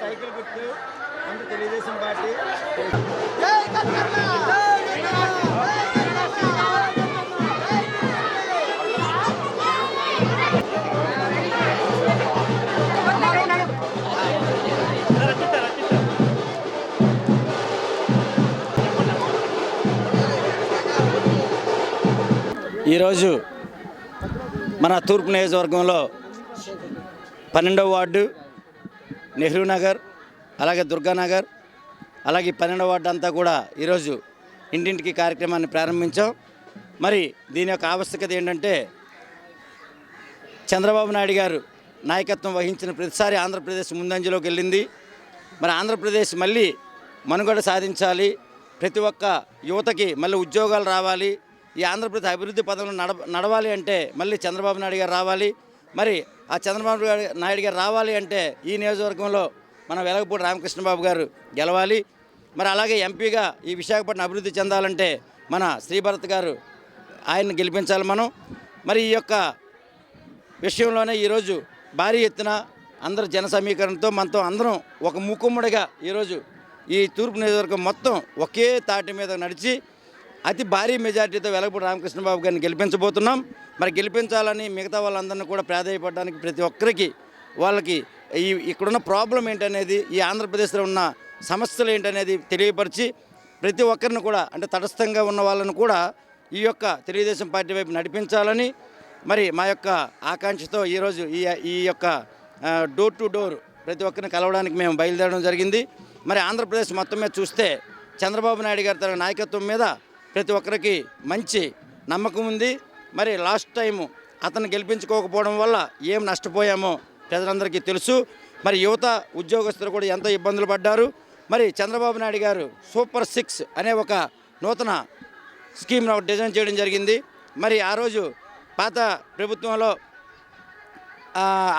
Cycle గుర్తు అంటే Telugu Desam party. ఈరోజు మన తూర్పు నియోజకవర్గంలో 12వ వార్డు నెహ్రూ నగర్, అలాగే దుర్గానగర్, అలాగే 12వ వార్డు అంతా కూడా ఈరోజు ఇంటింటికి కార్యక్రమాన్ని ప్రారంభించాం. మరి దీని యొక్క ఆవశ్యకత ఏంటంటే, చంద్రబాబు నాయుడు గారు నాయకత్వం వహించిన ప్రతిసారి ఆంధ్రప్రదేశ్ ముందంజలోకి వెళ్ళింది. మరి ఆంధ్రప్రదేశ్ మళ్ళీ మనుగడ సాధించాలి, ప్రతి ఒక్క యువతకి మళ్ళీ ఉద్యోగాలు రావాలి, ఈ ఆంధ్రప్రదేశ్ అభివృద్ధి పదంలో నడవాలి అంటే మళ్ళీ చంద్రబాబు నాయుడు గారు రావాలి. మరి ఆ చంద్రబాబు నాయుడు గారు రావాలి అంటే ఈ నియోజకవర్గంలో మన వెలగపూడి రామకృష్ణబాబు గారు గెలవాలి. మరి అలాగే ఎంపీగా ఈ విశాఖపట్నం అభివృద్ధి చెందాలంటే మన శ్రీభరత్ గారు ఆయన్ని గెలిపించాలి మనం. మరి ఈ యొక్క విషయంలోనే ఈరోజు భారీ ఎత్తున అందరూ జన సమీకరణతో మనతో అందరం ఒక మూకుమ్మడిగా ఈరోజు ఈ తూర్పు నియోజకవర్గం మొత్తం ఒకే తాటి మీద నడిచి అతి భారీ మెజార్టీతో వెలగపూడి రామకృష్ణబాబు గారిని గెలిపించబోతున్నాం. మరి గెలిపించాలని మిగతా వాళ్ళందరినీ కూడా ప్రాధాన్యపడడానికి ప్రతి ఒక్కరికి వాళ్ళకి ఇక్కడున్న ప్రాబ్లం ఏంటనేది, ఈ ఆంధ్రప్రదేశ్లో ఉన్న సమస్యలు ఏంటనేది తెలియపరిచి ప్రతి ఒక్కరిని కూడా అంటే తటస్థంగా ఉన్న వాళ్ళని కూడా ఈ యొక్క తెలుగుదేశం పార్టీ వైపు నడిపించాలని మరి మా యొక్క ఆకాంక్షతో ఈరోజు ఈ యొక్క డోర్ టు డోర్ ప్రతి ఒక్కరిని కలవడానికి మేము బయలుదేరడం జరిగింది. మరి ఆంధ్రప్రదేశ్ మొత్తం మీద చూస్తే చంద్రబాబు నాయుడు గారి తన నాయకత్వం మీద ప్రతి ఒక్కరికి మంచి నమ్మకం ఉంది. మరి లాస్ట్ టైము అతను గెలిపించుకోకపోవడం వల్ల ఏం నష్టపోయామో ప్రజలందరికీ తెలుసు. మరి యువత ఉద్యోగస్తులు కూడా ఎంతో ఇబ్బందులు పడ్డారు. మరి చంద్రబాబు నాయుడు గారు సూపర్ 6 అనే ఒక నూతన స్కీమ్ను డిజైన్ చేయడం జరిగింది. మరి ఆ రోజు పాత ప్రభుత్వంలో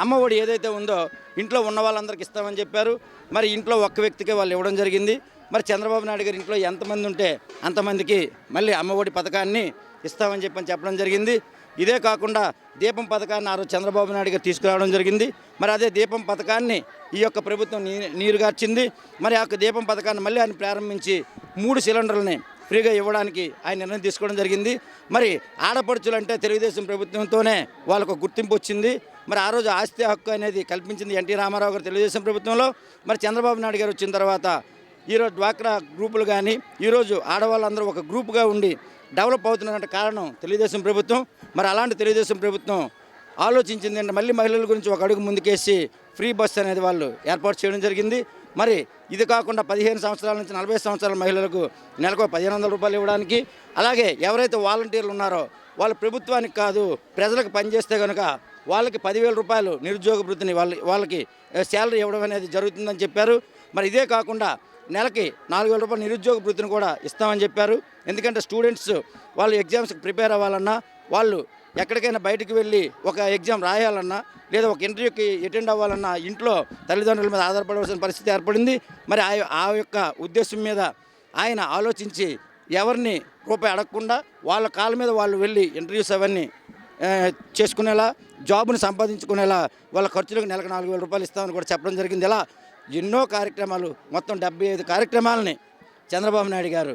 అమ్మఒడి ఏదైతే ఉందో ఇంట్లో ఉన్న వాళ్ళందరికీ ఇస్తామని చెప్పారు. మరి ఇంట్లో ఒక్క వ్యక్తికే వాళ్ళు ఇవ్వడం జరిగింది. మరి చంద్రబాబు నాయుడు గారి ఇంట్లో ఎంతమంది ఉంటే అంతమందికి మళ్ళీ అమ్మఒడి పథకాన్ని ఇస్తామని చెప్పడం జరిగింది. ఇదే కాకుండా దీపం పథకాన్ని ఆ రోజు చంద్రబాబు నాయుడు గారు తీసుకురావడం జరిగింది. మరి అదే దీపం పథకాన్ని ఈ యొక్క ప్రభుత్వం నీరుగార్చింది. మరి ఆ యొక్క దీపం పథకాన్ని మళ్ళీ ఆయన ప్రారంభించి 3 సిలిండర్లని ఫ్రీగా ఇవ్వడానికి ఆయన నిర్ణయం తీసుకోవడం జరిగింది. మరి ఆడపడుచులు అంటే తెలుగుదేశం ప్రభుత్వంతోనే వాళ్ళకు గుర్తింపు వచ్చింది. మరి ఆ రోజు ఆస్తి హక్కు అనేది కల్పించింది ఎన్టీ రామారావు గారు తెలుగుదేశం ప్రభుత్వంలో. మరి చంద్రబాబు నాయుడు గారు వచ్చిన తర్వాత ఈరోజు డ్వాక్రా గ్రూపులు కానీ ఈరోజు ఆడవాళ్ళందరూ ఒక గ్రూపుగా ఉండి డెవలప్ అవుతున్నటువంటి కారణం తెలుగుదేశం ప్రభుత్వం. మరి అలాంటి తెలుగుదేశం ప్రభుత్వం ఆలోచించింది అంటే మళ్ళీ మహిళల గురించి ఒక అడుగు ముందుకేసి ఫ్రీ బస్ అనేది వాళ్ళు ఏర్పాటు చేయడం జరిగింది. మరి ఇది కాకుండా 15 సంవత్సరాల నుంచి 40 సంవత్సరాల మహిళలకు నెలకు 1500 రూపాయలు ఇవ్వడానికి, అలాగే ఎవరైతే వాలంటీర్లు ఉన్నారో వాళ్ళు ప్రభుత్వానికి కాదు ప్రజలకు పనిచేస్తే కనుక వాళ్ళకి 10,000 రూపాయలు నిరుద్యోగ వృత్తిని వాళ్ళకి శాలరీ ఇవ్వడం అనేది జరుగుతుందని చెప్పారు. మరి ఇదే కాకుండా నెలకి 4,000 రూపాయలు నిరుద్యోగ వృత్తిని కూడా ఇస్తామని చెప్పారు. ఎందుకంటే స్టూడెంట్స్ వాళ్ళు ఎగ్జామ్స్కి ప్రిపేర్ అవ్వాలన్నా, వాళ్ళు ఎక్కడికైనా బయటికి వెళ్ళి ఒక ఎగ్జామ్ రాయాలన్నా లేదా ఒక ఇంటర్వ్యూకి అటెండ్ అవ్వాలన్నా ఇంట్లో తల్లిదండ్రుల మీద ఆధారపడవలసిన పరిస్థితి ఏర్పడింది. మరి ఆ యొక్క ఉద్దేశం మీద ఆయన ఆలోచించి ఎవరిని రూపాయి అడగకుండా వాళ్ళ కాళ్ళ మీద వాళ్ళు వెళ్ళి ఇంటర్వ్యూస్ అవన్నీ చేసుకునేలా, జాబుని సంపాదించుకునేలా వాళ్ళ ఖర్చులకు నెలకు 4,000 రూపాయలు ఇస్తామని కూడా చెప్పడం జరిగింది. ఇలా ఎన్నో కార్యక్రమాలు, మొత్తం 75 కార్యక్రమాలని చంద్రబాబు నాయుడు గారు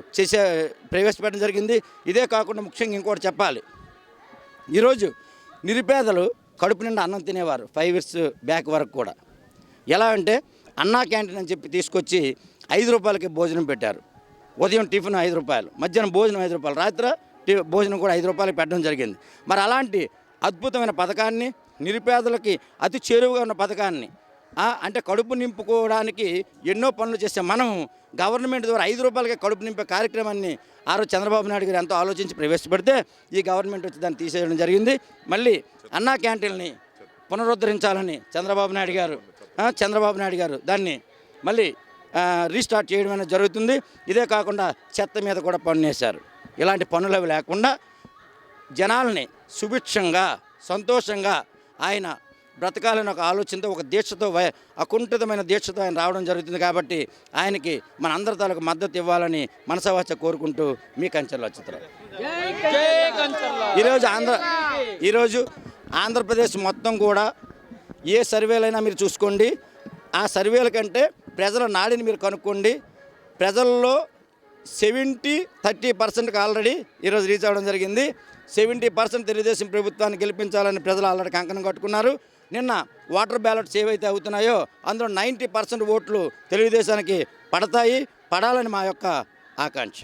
ప్రవేశపెట్టడం జరిగింది. ఇదే కాకుండా ముఖ్యంగా ఇంకోటి చెప్పాలి, ఈరోజు నిరుపేదలు కడుపు నిండా అన్నం తినేవారు 5 years బ్యాక్ వరకు కూడా. ఎలా అంటే అన్నా క్యాంటీన్ అని చెప్పి తీసుకొచ్చి 5 రూపాయలకి భోజనం పెట్టారు. ఉదయం టిఫిన్ 5 రూపాయలు, మధ్యాహ్నం భోజనం 5 రూపాయలు, రాత్రి భోజనం కూడా 5 రూపాయలకి పెట్టడం జరిగింది. మరి అలాంటి అద్భుతమైన పథకాన్ని, నిరుపేదలకి అతి చేరువగా ఉన్న పథకాన్ని, అంటే కడుపు నింపుకోవడానికి ఎన్నో పనులు చేసే మనం గవర్నమెంట్ ద్వారా 5 రూపాయలకే కడుపు నింపే కార్యక్రమాన్ని ఆ రోజు చంద్రబాబు నాయుడు గారు ఎంతో ఆలోచించి ప్రవేశపెడితే ఈ గవర్నమెంట్ వచ్చి దాన్ని తీసేయడం జరిగింది. మళ్ళీ అన్నా క్యాంటీన్ని పునరుద్ధరించాలని చంద్రబాబు నాయుడు గారు దాన్ని మళ్ళీ రీస్టార్ట్ చేయడం అనేది జరుగుతుంది. ఇదే కాకుండా చెత్త మీద కూడా పన్నేశారు. ఇలాంటి పనులు అవి లేకుండా జనాల్ని సుభిక్షంగా సంతోషంగా ఆయన బ్రతకాలని ఒక ఆలోచనతో, ఒక దీక్షతో, అకుంఠితమైన దీక్షతో ఆయన రావడం జరుగుతుంది. కాబట్టి ఆయనకి మన అందరి తాలూకు మద్దతు ఇవ్వాలని మనసావాచ కోరుకుంటూ మీ కంచెల్లో చిత్రం. ఈరోజు ఆంధ్రప్రదేశ్ మొత్తం కూడా ఏ సర్వేలైనా మీరు చూసుకోండి, ఆ సర్వేల కంటే ప్రజల నాడిని మీరు కనుక్కోండి. ప్రజల్లో 30% ఆల్రెడీ ఈరోజు రీచ్ అవ్వడం జరిగింది. 70% తెలుగుదేశం ప్రభుత్వాన్ని గెలిపించాలని ప్రజలు ఆల్రెడీ కంకణం కట్టుకున్నారు. నిన్న వాటర్ బ్యాలెట్స్ ఏవైతే అవుతున్నాయో అందులో 90% ఓట్లు తెలుగుదేశానికి పడతాయి, పడాలని మా యొక్క ఆకాంక్ష.